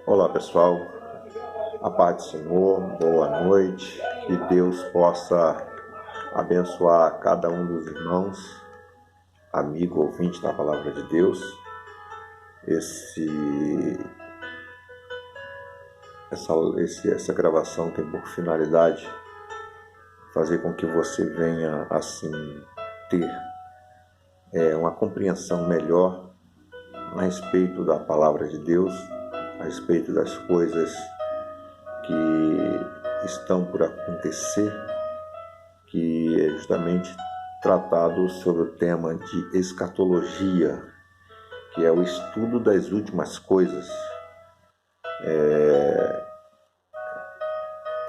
Olá pessoal, a paz do Senhor, boa noite, que Deus possa abençoar cada um dos irmãos, amigo, ouvinte da Palavra de Deus. Essa gravação tem por finalidade fazer com que você venha assim ter uma compreensão melhor a respeito da Palavra de Deus, a respeito das coisas que estão por acontecer, que é justamente tratado sobre o tema de escatologia, que é o estudo das últimas coisas.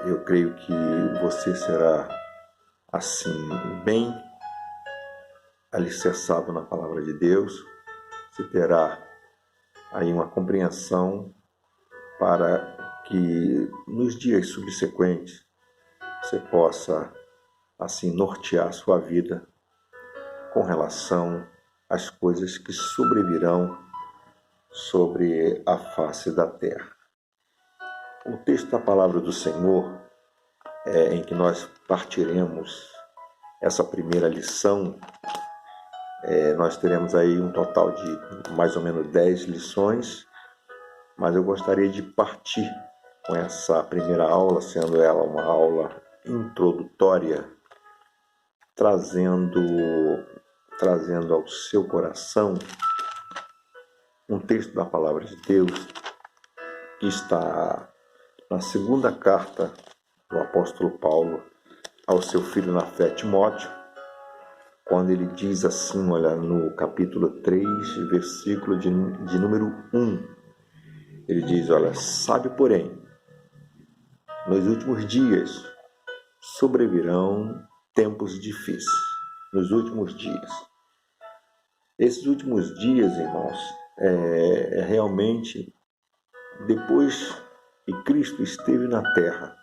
Eu creio que você será assim bem alicerçado na Palavra de Deus, você terá aí uma compreensão para que nos dias subsequentes você possa assim nortear a sua vida com relação às coisas que sobrevirão sobre a face da terra. O texto da Palavra do Senhor, em que nós partiremos essa primeira lição, nós teremos aí um total de mais ou menos 10 lições, mas eu gostaria de partir com essa primeira aula, sendo ela uma aula introdutória, trazendo ao seu coração um texto da Palavra de Deus que está na segunda carta do apóstolo Paulo ao seu filho na fé, Timóteo, quando ele diz assim, olha, no capítulo 3, versículo de número 1, ele diz, olha, sabe, porém, nos últimos dias sobrevirão tempos difíceis. Nos últimos dias. Esses últimos dias, irmãos, realmente depois que Cristo esteve na terra,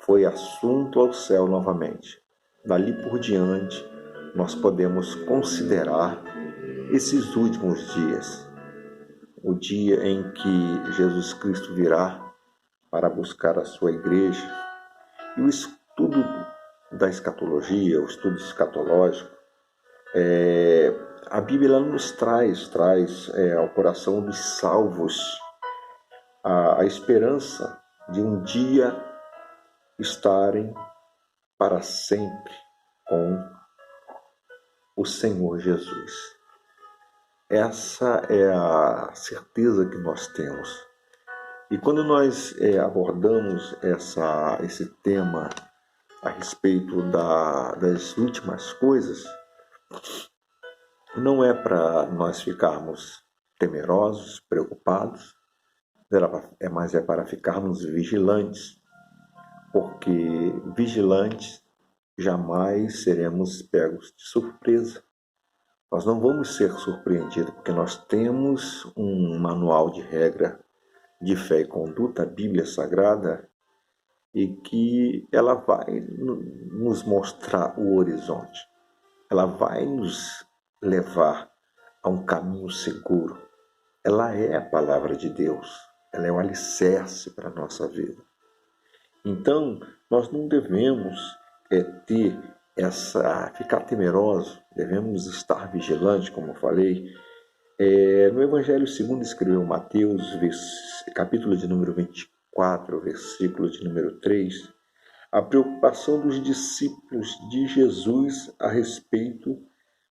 foi assunto ao céu novamente. Dali por diante, nós podemos considerar esses últimos dias, o dia em que Jesus Cristo virá para buscar a sua igreja. E o estudo da escatologia, o estudo escatológico, a Bíblia nos traz ao coração dos salvos a esperança de um dia estarem para sempre com o Senhor Jesus. Essa é a certeza que nós temos. E quando nós abordamos esse tema a respeito das últimas coisas, não é para nós ficarmos temerosos, preocupados, mas é para ficarmos vigilantes, porque vigilantes jamais seremos pegos de surpresa. Nós não vamos ser surpreendidos, porque nós temos um manual de regra de fé e conduta, a Bíblia Sagrada, e que ela vai nos mostrar o horizonte. Ela vai nos levar a um caminho seguro. Ela é a Palavra de Deus. Ela é o alicerce para a nossa vida. Então, nós não devemos ficar temerosos, devemos estar vigilantes, como eu falei. No Evangelho segundo escreveu Mateus, capítulo de número 24, versículo de número 3, a preocupação dos discípulos de Jesus a respeito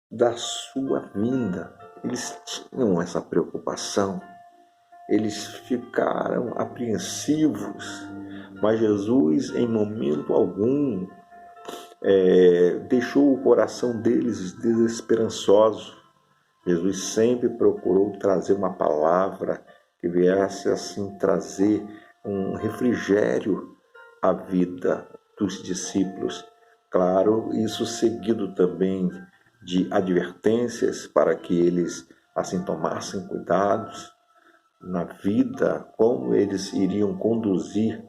da sua vinda. Eles tinham essa preocupação, eles ficaram apreensivos, mas Jesus, em momento algum, deixou o coração deles desesperançoso. Jesus sempre procurou trazer uma palavra que viesse assim trazer um refrigério à vida dos discípulos. Claro, isso seguido também de advertências para que eles assim tomassem cuidados na vida, como eles iriam conduzir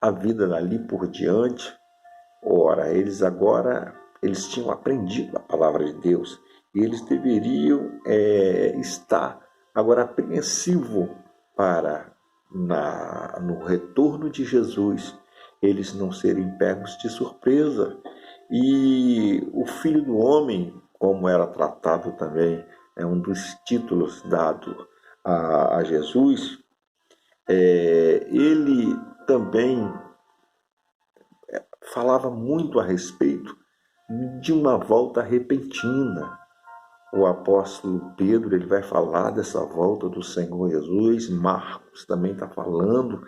a vida dali por diante. Ora, eles tinham aprendido a palavra de Deus e eles deveriam estar agora apreensivos para, no retorno de Jesus, eles não serem pegos de surpresa. E o Filho do Homem, como era tratado também, é um dos títulos dado a Jesus, ele também falava muito a respeito de uma volta repentina. O apóstolo Pedro ele vai falar dessa volta do Senhor Jesus. Marcos também está falando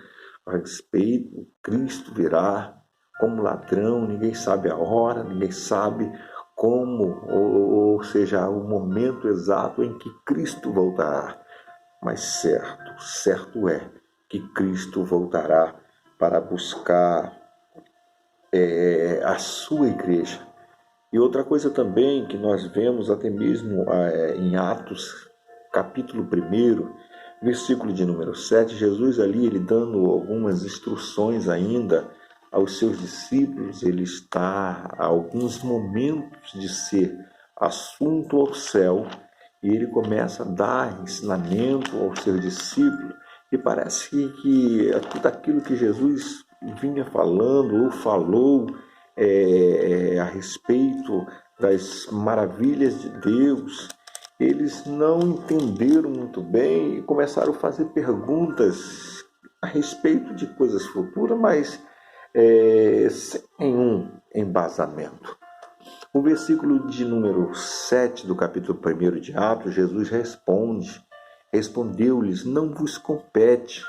a respeito. Cristo virá como ladrão, ninguém sabe a hora, ninguém sabe como, ou seja, o momento exato em que Cristo voltará. Mas certo é que Cristo voltará para buscar a sua igreja. E outra coisa também que nós vemos até mesmo em Atos, capítulo 1, versículo de número 7, Jesus ali, ele dando algumas instruções ainda aos seus discípulos, ele está a alguns momentos de ser assunto ao céu, e ele começa a dar ensinamento aos seus discípulos, e parece que tudo aquilo que Jesus vinha falando ou falou a respeito das maravilhas de Deus, eles não entenderam muito bem e começaram a fazer perguntas a respeito de coisas futuras, mas sem nenhum embasamento. O versículo de número 7 do capítulo 1 de Atos, Jesus respondeu-lhes: não vos compete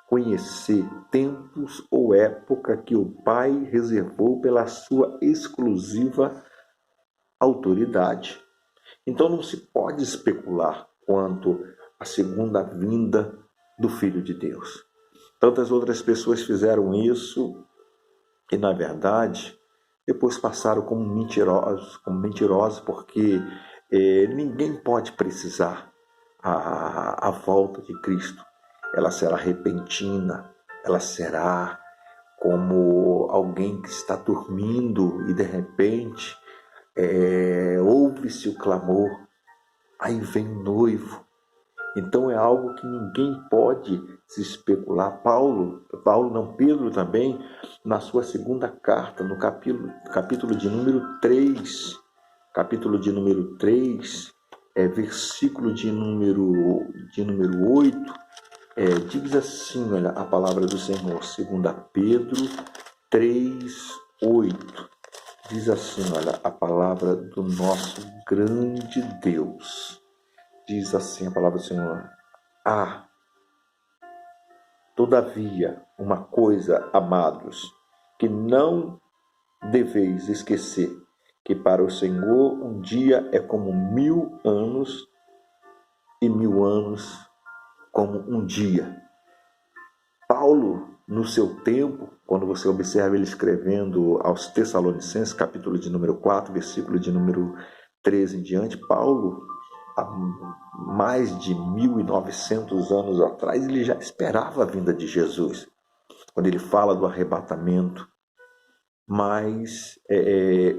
conhecer tempos ou época que o Pai reservou pela sua exclusiva autoridade. Então não se pode especular quanto à segunda vinda do Filho de Deus. Tantas outras pessoas fizeram isso e, na verdade, depois passaram como mentirosos, porque ninguém pode precisar a volta de Cristo. Ela será repentina, ela será como alguém que está dormindo e de repente ouve-se o clamor, aí vem o noivo. Então é algo que ninguém pode se especular. Pedro também, na sua segunda carta, no capítulo de número 3, versículo de número 8, diz assim, olha, a palavra do Senhor, 2 Pedro 3, 8, diz assim, olha, a palavra do nosso grande Deus, diz assim a palavra do Senhor: todavia, uma coisa, amados, que não deveis esquecer, que para o Senhor um dia é como 1000 anos, e 1000 anos como um dia. Paulo, no seu tempo, quando você observa ele escrevendo aos Tessalonicenses, capítulo de número 4, versículo de número 13 em diante, Paulo, há mais de 1900 anos atrás, ele já esperava a vinda de Jesus, quando ele fala do arrebatamento. Mas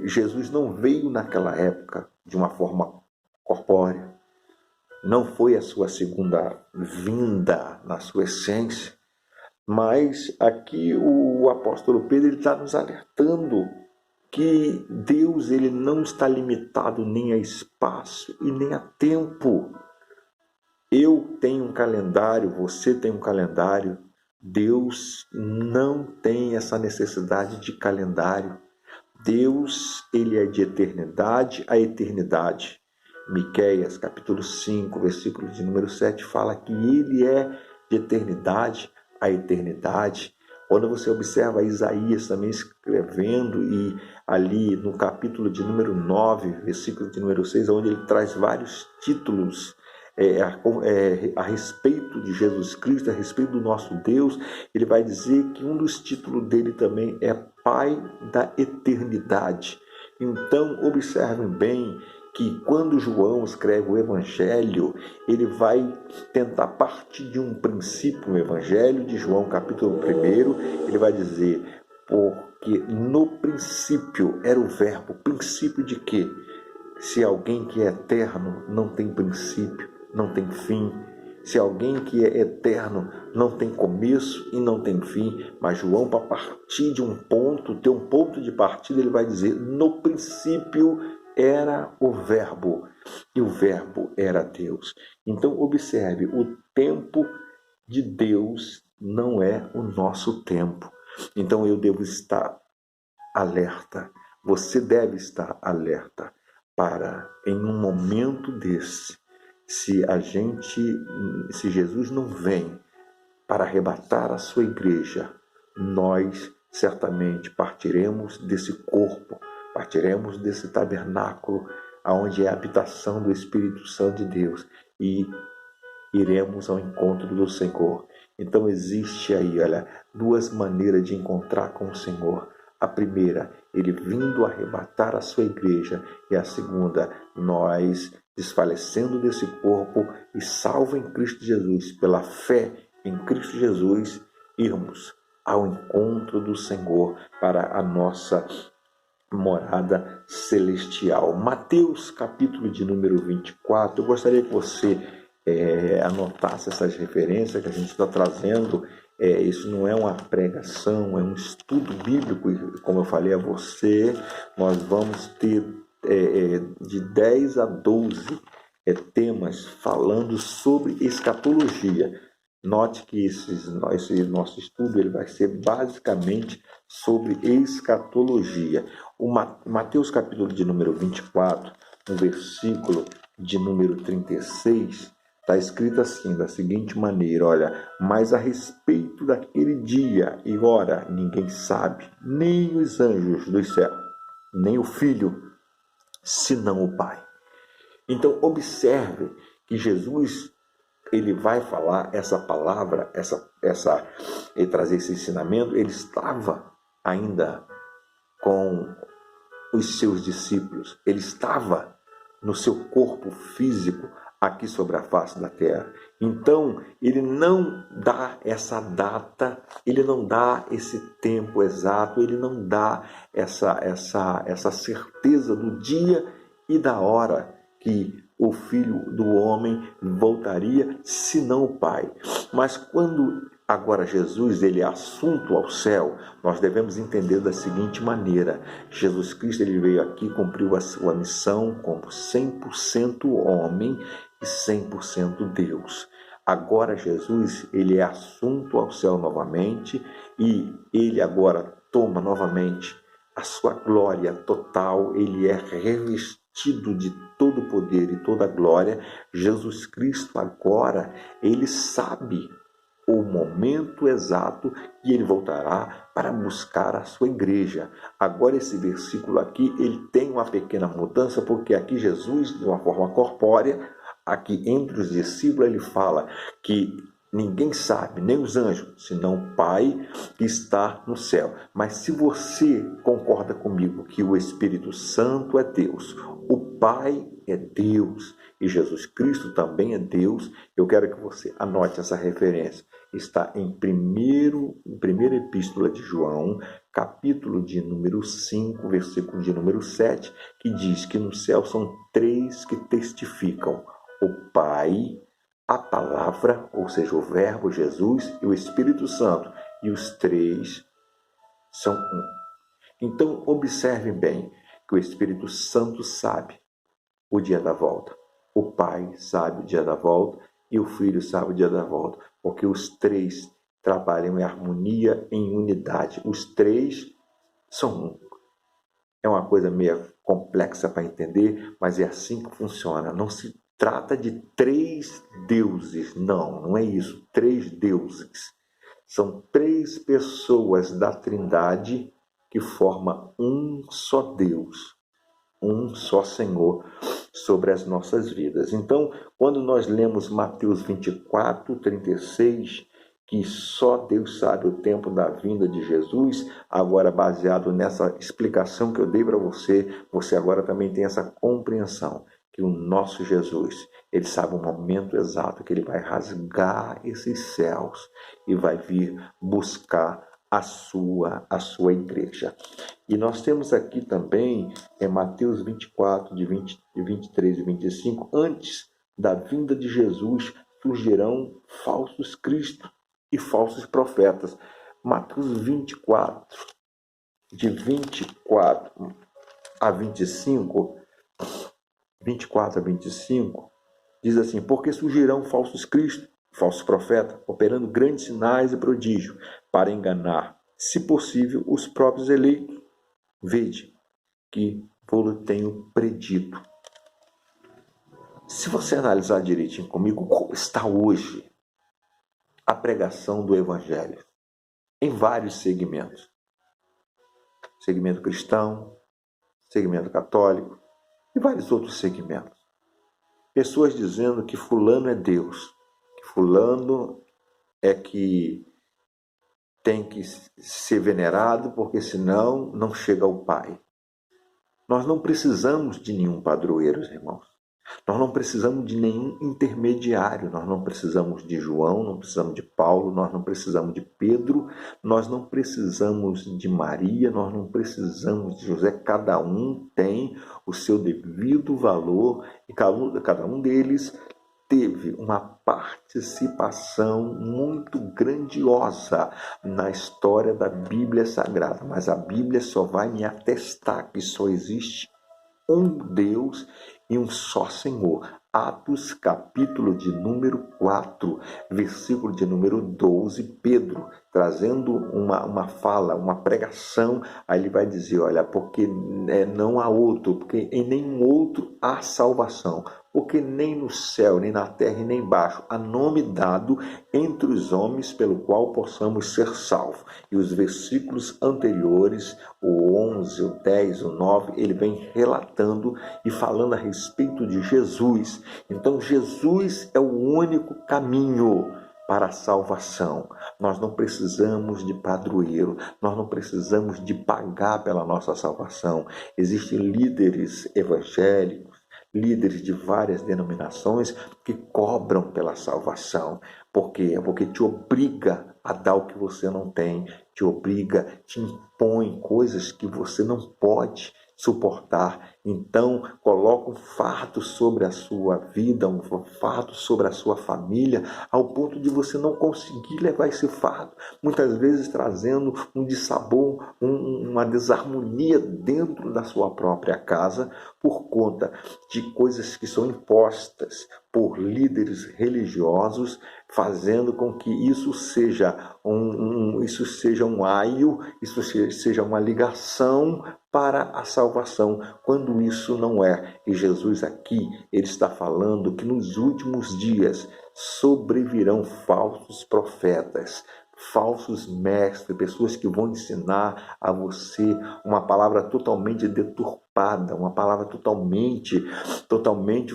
Jesus não veio naquela época de uma forma corpórea. Não foi a sua segunda vinda na sua essência, mas aqui o apóstolo Pedro está nos alertando que Deus ele não está limitado nem a espaço e nem a tempo. Eu tenho um calendário, você tem um calendário. Deus não tem essa necessidade de calendário. Deus ele é de eternidade a eternidade. Miqueias, capítulo 5, versículo de número 7, fala que ele é de eternidade a eternidade. Quando você observa Isaías também escrevendo, e ali no capítulo de número 9, versículo de número 6, onde ele traz vários títulos a respeito de Jesus Cristo, a respeito do nosso Deus, ele vai dizer que um dos títulos dele também é Pai da Eternidade. Então, observem bem que quando João escreve o Evangelho, ele vai tentar partir de um princípio. O Evangelho de João, capítulo 1, ele vai dizer: porque no princípio era o verbo. Princípio de quê? Se alguém que é eterno não tem princípio, não tem fim. Se alguém que é eterno não tem começo e não tem fim, mas João, para partir de um ponto, ter um ponto de partida, ele vai dizer: no princípio era o Verbo, e o Verbo era Deus. Então, observe, o tempo de Deus não é o nosso tempo. Então, eu devo estar alerta, você deve estar alerta para, em um momento desse, se Jesus não vem para arrebatar a sua igreja, nós certamente partiremos desse corpo, partiremos desse tabernáculo, onde é a habitação do Espírito Santo de Deus, e iremos ao encontro do Senhor. Então existe aí, olha, duas maneiras de encontrar com o Senhor. A primeira, ele vindo arrebatar a sua igreja, e a segunda, nós desfalecendo desse corpo e salvo em Cristo Jesus, pela fé em Cristo Jesus, irmos ao encontro do Senhor para a nossa morada celestial. Mateus, capítulo de número 24, eu gostaria que você anotasse essas referências que a gente está trazendo. Isso não é uma pregação, é um estudo bíblico, e como eu falei a você, nós vamos ter de 10 a 12 temas falando sobre escatologia. Note que esse nosso estudo ele vai ser basicamente sobre escatologia. O Mateus capítulo de número 24, no versículo de número 36, está escrito assim, da seguinte maneira, olha: mas a respeito daquele dia e hora ninguém sabe, nem os anjos dos céus, nem o Filho, senão o Pai. Então observe que Jesus ele vai falar essa palavra, ele trazer esse ensinamento. Ele estava ainda com os seus discípulos, ele estava no seu corpo físico aqui sobre a face da terra. Então, ele não dá essa data, ele não dá esse tempo exato, ele não dá essa certeza do dia e da hora que o Filho do Homem voltaria, senão o Pai. Mas quando agora Jesus ele é assunto ao céu, nós devemos entender da seguinte maneira: Jesus Cristo ele veio aqui, cumpriu a sua missão como 100% homem e 100% Deus. Agora Jesus ele é assunto ao céu novamente, e ele agora toma novamente a sua glória total, ele é revestido de todo o poder e toda a glória. Jesus Cristo agora, ele sabe o momento exato que ele voltará para buscar a sua igreja. Agora esse versículo aqui, ele tem uma pequena mudança, porque aqui Jesus, de uma forma corpórea, aqui entre os discípulos, ele fala que ninguém sabe, nem os anjos, senão o Pai que está no céu. Mas se você concorda comigo que o Espírito Santo é Deus, o Pai é Deus e Jesus Cristo também é Deus, eu quero que você anote essa referência. Está em primeira epístola de João, capítulo de número 5, versículo de número 7, que diz que no céu são três que testificam: o Pai, a palavra, ou seja, o Verbo Jesus, e o Espírito Santo, e os três são um. Então observe bem que o Espírito Santo sabe o dia da volta, o Pai sabe o dia da volta e o Filho sabe o dia da volta, porque os três trabalham em harmonia, em unidade. Os três são um. É uma coisa meio complexa para entender, mas é assim que funciona. Não se trata de três deuses, não é isso. Três deuses. São três pessoas da Trindade que formam um só Deus, um só Senhor sobre as nossas vidas. Então, quando nós lemos Mateus 24, 36, que só Deus sabe o tempo da vinda de Jesus, agora baseado nessa explicação que eu dei para você, você agora também tem essa compreensão que o nosso Jesus, ele sabe o momento exato que ele vai rasgar esses céus e vai vir buscar a sua igreja. E nós temos aqui também Mateus 24, de 23 e 25, antes da vinda de Jesus, surgirão falsos cristos e falsos profetas. Mateus 24, de 24 a 25, 24 a 25, diz assim: porque surgirão falsos cristos, falsos profetas, operando grandes sinais e prodígios, para enganar, se possível, os próprios eleitos. Vede que vou tenho predito. Se você analisar direitinho comigo, como está hoje a pregação do Evangelho? Em vários segmentos. Segmento cristão, segmento católico e vários outros segmentos. Pessoas dizendo que fulano é Deus, que fulano é que tem que ser venerado porque senão não chega ao Pai. Nós não precisamos de nenhum padroeiro, irmãos. Nós não precisamos de nenhum intermediário, nós não precisamos de João, não precisamos de Paulo, nós não precisamos de Pedro, nós não precisamos de Maria, nós não precisamos de José. Cada um tem o seu devido valor e cada um deles teve uma participação muito grandiosa na história da Bíblia Sagrada. Mas a Bíblia só vai me atestar que só existe um Deus e um só Senhor. Atos, capítulo de número 4, versículo de número 12, Pedro, trazendo uma fala, uma pregação, aí ele vai dizer, olha, porque não há outro, porque em nenhum outro há salvação, porque nem no céu, nem na terra e nem embaixo há nome dado entre os homens pelo qual possamos ser salvos. E os versículos anteriores, o 11, o 10, o 9, ele vem relatando e falando a respeito de Jesus. Então Jesus é o único caminho para a salvação. Nós não precisamos de padroeiro, nós não precisamos de pagar pela nossa salvação. Existem líderes evangélicos, líderes de várias denominações que cobram pela salvação. Por quê? Porque te obriga a dar o que você não tem, te obriga, te impõe coisas que você não pode suportar. Então, coloca um fardo sobre a sua vida, um fardo sobre a sua família, ao ponto de você não conseguir levar esse fardo, muitas vezes trazendo um dissabor, uma desarmonia dentro da sua própria casa, por conta de coisas que são impostas por líderes religiosos, fazendo com que isso seja um aio, isso seja uma ligação para a salvação, quando isso não é. E Jesus aqui, ele está falando que nos últimos dias sobrevirão falsos profetas, falsos mestres, pessoas que vão ensinar a você uma palavra totalmente deturpada, uma palavra totalmente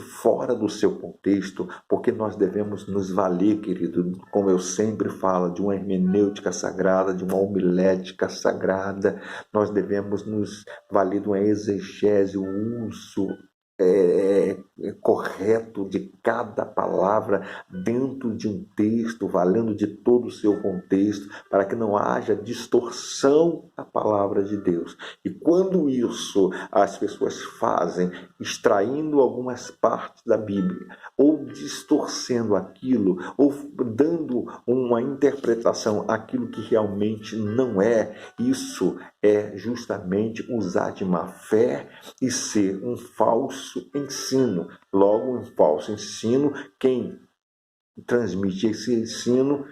fora do seu contexto, porque nós devemos nos valer, querido, como eu sempre falo, de uma hermenêutica sagrada, de uma homilética sagrada. Nós devemos nos valer de uma exegese, o uso correto de cada palavra dentro de um texto, valendo de todo o seu contexto, para que não haja distorção da palavra de Deus. E quando isso as pessoas fazem, extraindo algumas partes da Bíblia, ou distorcendo aquilo, ou dando uma interpretação àquilo que realmente não é, isso é justamente usar de má fé e ser um falso ensino. Logo, um falso ensino, quem transmite esse ensino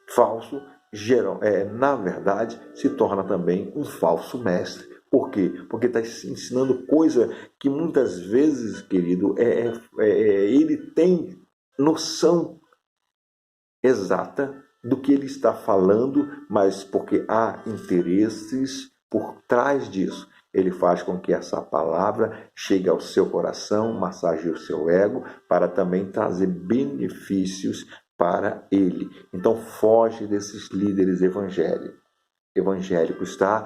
falso, na verdade, se torna também um falso mestre. Por quê? Porque está ensinando coisa que muitas vezes, querido, ele tem noção exata do que ele está falando, mas porque há interesses por trás disso. Ele faz com que essa palavra chegue ao seu coração, massageie o seu ego, para também trazer benefícios para ele. Então foge desses líderes evangélicos, tá?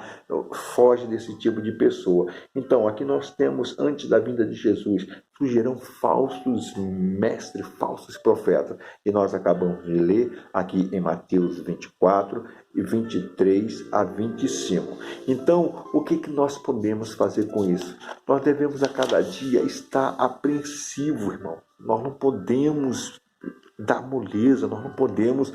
Foge desse tipo de pessoa. Então, aqui nós temos, antes da vinda de Jesus, surgirão falsos mestres, falsos profetas. E nós acabamos de ler aqui em Mateus 24, e 23 a 25. Então, o que nós podemos fazer com isso? Nós devemos a cada dia estar apreensivo, irmão. Nós não podemos dar moleza, nós não podemos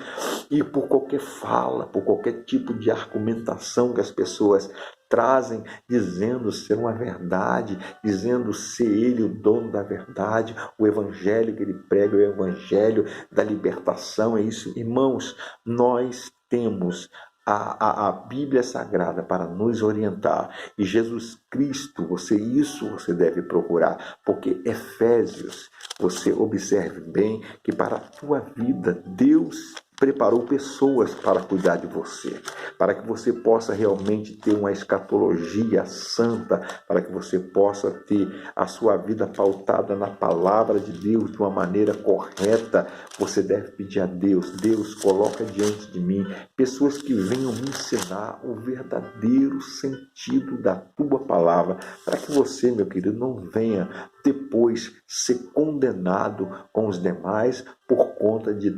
ir por qualquer fala, por qualquer tipo de argumentação que as pessoas trazem, dizendo ser uma verdade, dizendo ser ele o dono da verdade, o evangelho que ele prega, o evangelho da libertação, é isso. Irmãos, nós temos a Bíblia Sagrada para nos orientar. E Jesus Cristo, você deve procurar, porque Efésios, você observe bem que para a tua vida, Deus preparou pessoas para cuidar de você, para que você possa realmente ter uma escatologia santa, para que você possa ter a sua vida pautada na palavra de Deus de uma maneira correta. Você deve pedir a Deus: Deus, coloca diante de mim pessoas que venham me ensinar o verdadeiro sentido da tua palavra, para que você, meu querido, não venha depois ser condenado com os demais por conta de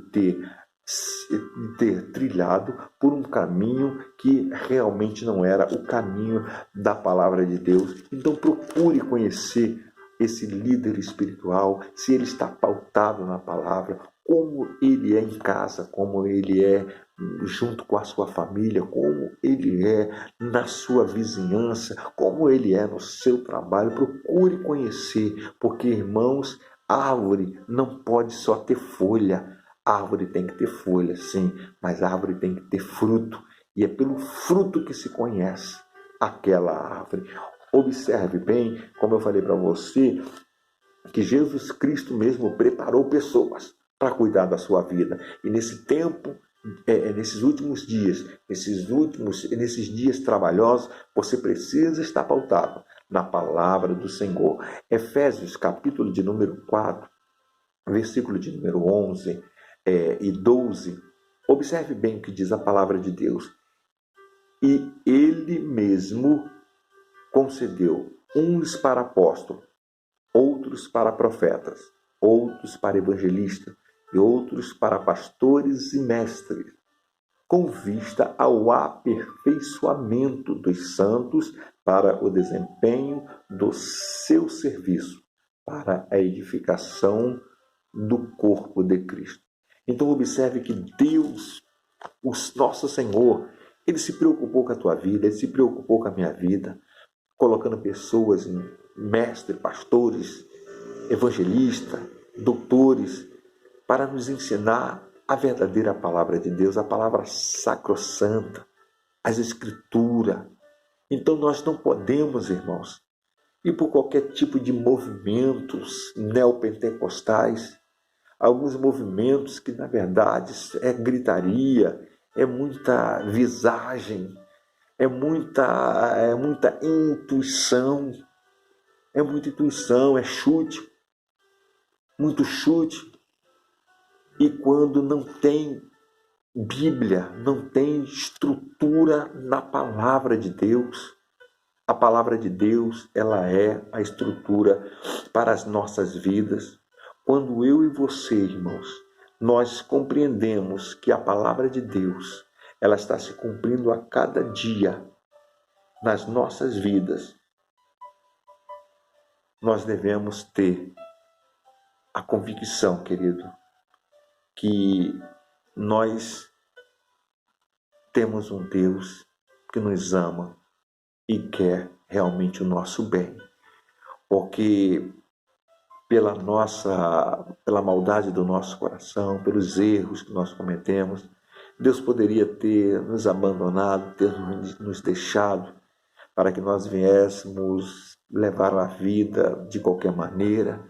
ter trilhado por um caminho que realmente não era o caminho da palavra de Deus. Então procure conhecer esse líder espiritual, se ele está pautado na palavra, como ele é em casa, como ele é junto com a sua família, como ele é na sua vizinhança, como ele é no seu trabalho. Procure conhecer, porque, irmãos, árvore não pode só ter folha. Árvore tem que ter folha, sim, mas árvore tem que ter fruto. E é pelo fruto que se conhece aquela árvore. Observe bem, como eu falei para você, que Jesus Cristo mesmo preparou pessoas para cuidar da sua vida. E nesse tempo, nesses últimos dias, nesses dias trabalhosos, você precisa estar pautado na palavra do Senhor. Efésios, capítulo de número 4, versículo de número 11 e 12, observe bem o que diz a palavra de Deus. E ele mesmo concedeu uns para apóstolos, outros para profetas, outros para evangelistas e outros para pastores e mestres, com vista ao aperfeiçoamento dos santos para o desempenho do seu serviço, para a edificação do corpo de Cristo. Então observe que Deus, o nosso Senhor, ele se preocupou com a tua vida, ele se preocupou com a minha vida, colocando pessoas, mestres, pastores, evangelistas, doutores, para nos ensinar a verdadeira palavra de Deus, a palavra sacrossanta, as escrituras. Então nós não podemos, irmãos, ir por qualquer tipo de movimentos neopentecostais, alguns movimentos que na verdade é gritaria, é muita visagem, é muita intuição, é chute, muito chute. E quando não tem Bíblia, não tem estrutura na palavra de Deus, a palavra de Deus, ela é a estrutura para as nossas vidas. Quando eu e você, irmãos, nós compreendemos que a palavra de Deus, ela está se cumprindo a cada dia nas nossas vidas, nós devemos ter a convicção, querido, que nós temos um Deus que nos ama e quer realmente o nosso bem. Porque pela maldade do nosso coração, pelos erros que nós cometemos, Deus poderia ter nos abandonado, ter nos deixado para que nós viéssemos levar a vida de qualquer maneira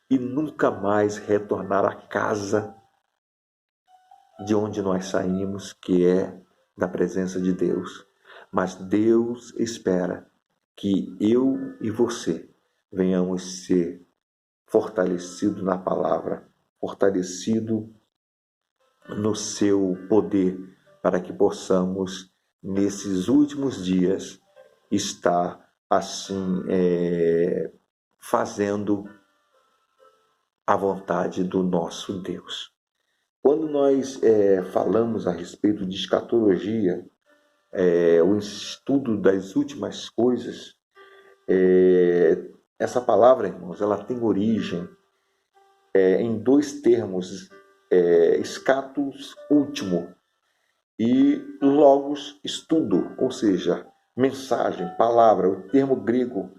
e nunca mais retornar à casa de onde nós saímos, que é da presença de Deus. Mas Deus espera que eu e você venhamos ser fortalecidos na palavra, fortalecidos no seu poder, para que possamos, nesses últimos dias, estar assim, fazendo a vontade do nosso Deus. Quando nós falamos a respeito de escatologia, o estudo das últimas coisas, essa palavra, irmãos, ela tem origem em dois termos Scatus último, e logos estudo, ou seja, mensagem, palavra. O termo grego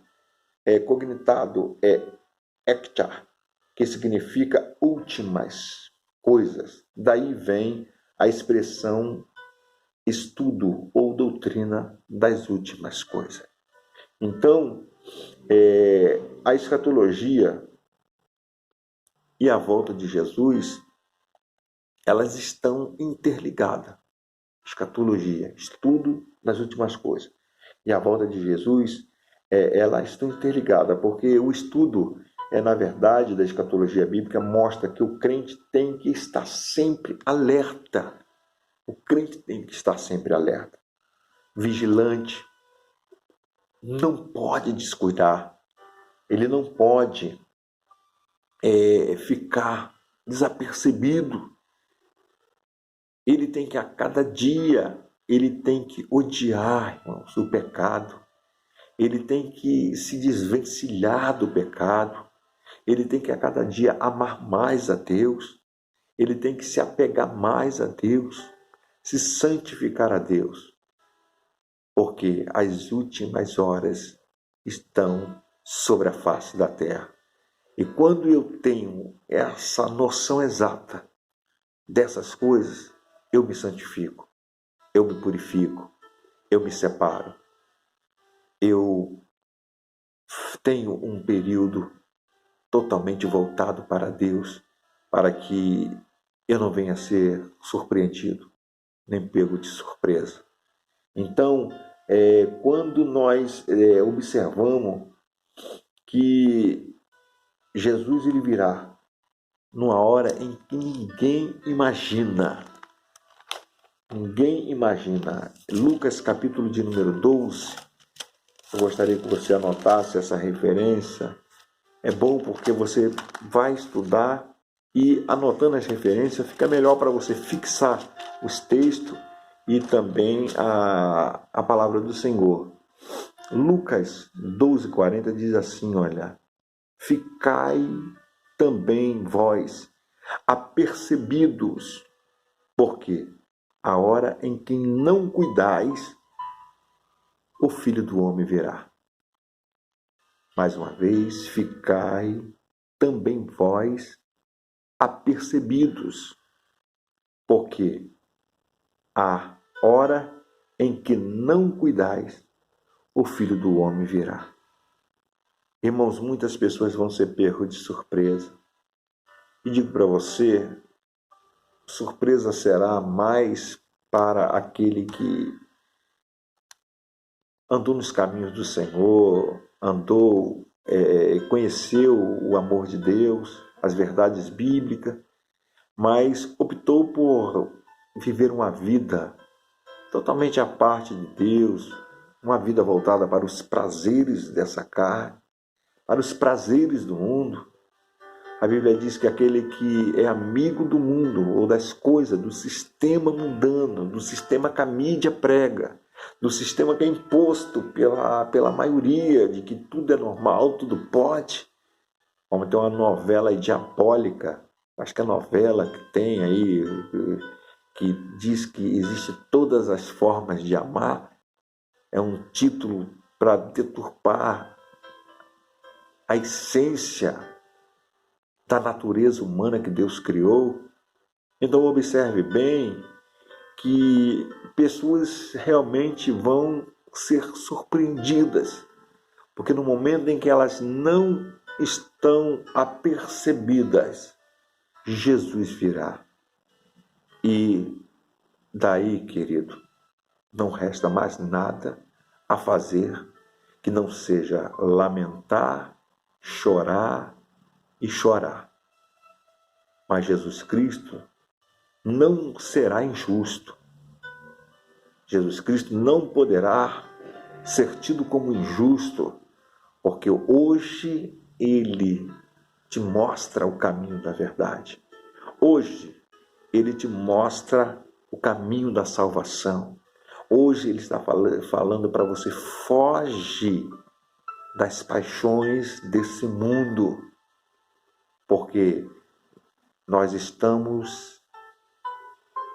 cognitado é ekta, que significa últimas coisas. Daí vem a expressão estudo ou doutrina das últimas coisas. Então, a escatologia e a volta de Jesus, elas estão interligadas. Escatologia, estudo das últimas coisas, e a volta de Jesus, elas estão interligadas, porque o estudo, na verdade, da escatologia bíblica, mostra que o crente tem que estar sempre alerta. O crente tem que estar sempre alerta, vigilante, não pode descuidar, ele não pode ficar desapercebido. Ele tem que, a cada dia, ele tem que odiar, irmãos, o pecado. Ele tem que se desvencilhar do pecado. Ele tem que, a cada dia, amar mais a Deus. Ele tem que se apegar mais a Deus, se santificar a Deus. Porque as últimas horas estão sobre a face da terra. E quando eu tenho essa noção exata dessas coisas, eu me santifico, eu me purifico, eu me separo. Eu tenho um período totalmente voltado para Deus, para que eu não venha a ser surpreendido, nem pego de surpresa. Então, quando nós observamos que Jesus ele virá numa hora em que ninguém imagina. Ninguém imagina. Lucas capítulo de número 12. Eu gostaria que você anotasse essa referência. É bom porque você vai estudar e anotando as referências fica melhor para você fixar os textos e também a palavra do Senhor. Lucas 12:40 diz assim, olha: ficai também vós apercebidos, porque a hora em que não cuidais, o Filho do Homem virá. Mais uma vez, ficai também vós apercebidos, porque a hora em que não cuidais, o Filho do Homem virá. Irmãos, muitas pessoas vão ser pegos de surpresa. E digo para você, surpresa será mais para aquele que andou nos caminhos do Senhor, conheceu o amor de Deus, as verdades bíblicas, mas optou por viver uma vida totalmente à parte de Deus, uma vida voltada para os prazeres dessa carne, para os prazeres do mundo. A Bíblia diz que aquele que é amigo do mundo ou das coisas, do sistema mundano, do sistema que a mídia prega, do sistema que é imposto pela maioria, de que tudo é normal, tudo pode. Como tem uma novela diabólica, acho que é a novela que tem aí, que diz que existe todas as formas de amar, é um título para deturpar a essência da natureza humana que Deus criou. Então observe bem que pessoas realmente vão ser surpreendidas, porque no momento em que elas não estão apercebidas, Jesus virá. E daí, querido, não resta mais nada a fazer que não seja lamentar, chorar e chorar. Mas Jesus Cristo não será injusto. Jesus Cristo não poderá ser tido como injusto, porque hoje Ele te mostra o caminho da verdade. Hoje Ele te mostra o caminho da salvação. Hoje Ele está falando para você: foge das paixões desse mundo, porque nós estamos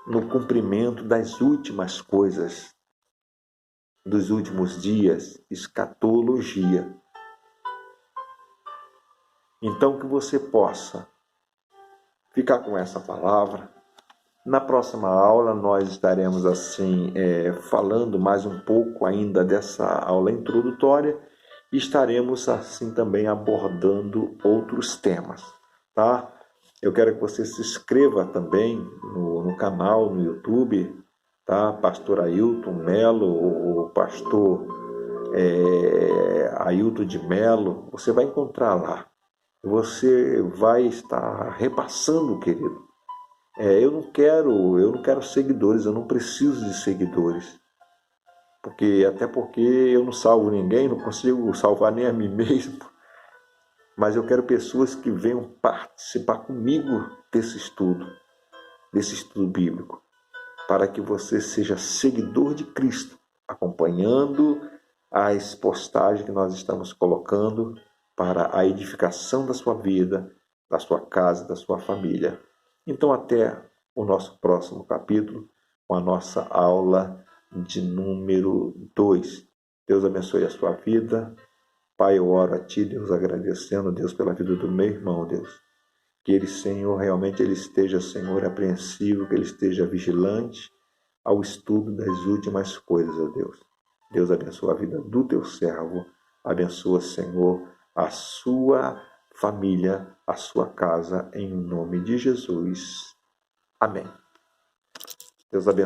no cumprimento das últimas coisas, dos últimos dias, escatologia. Então, que você possa ficar com essa palavra. Na próxima aula, nós estaremos falando mais um pouco ainda dessa aula introdutória e estaremos assim também abordando outros temas, tá? Eu quero que você se inscreva também no canal, no YouTube, tá? Pastor Ailton Melo, o pastor Ailton de Melo, você vai encontrar lá. Você vai estar repassando, querido. Eu não quero seguidores, eu não preciso de seguidores. Até porque eu não salvo ninguém, não consigo salvar nem a mim mesmo. Mas eu quero pessoas que venham participar comigo desse estudo bíblico, para que você seja seguidor de Cristo, acompanhando as postagens que nós estamos colocando para a edificação da sua vida, da sua casa, da sua família. Então, até o nosso próximo capítulo, com a nossa aula de número 2. Deus abençoe a sua vida. Pai, eu oro a Ti, Deus, agradecendo, Deus, pela vida do meu irmão, Deus. Que ele, Senhor, realmente ele esteja, Senhor, apreensivo, que ele esteja vigilante ao estudo das últimas coisas, ó Deus. Deus abençoa a vida do Teu servo. Abençoa, Senhor, a sua família, a sua casa, em nome de Jesus. Amém. Deus abençoe.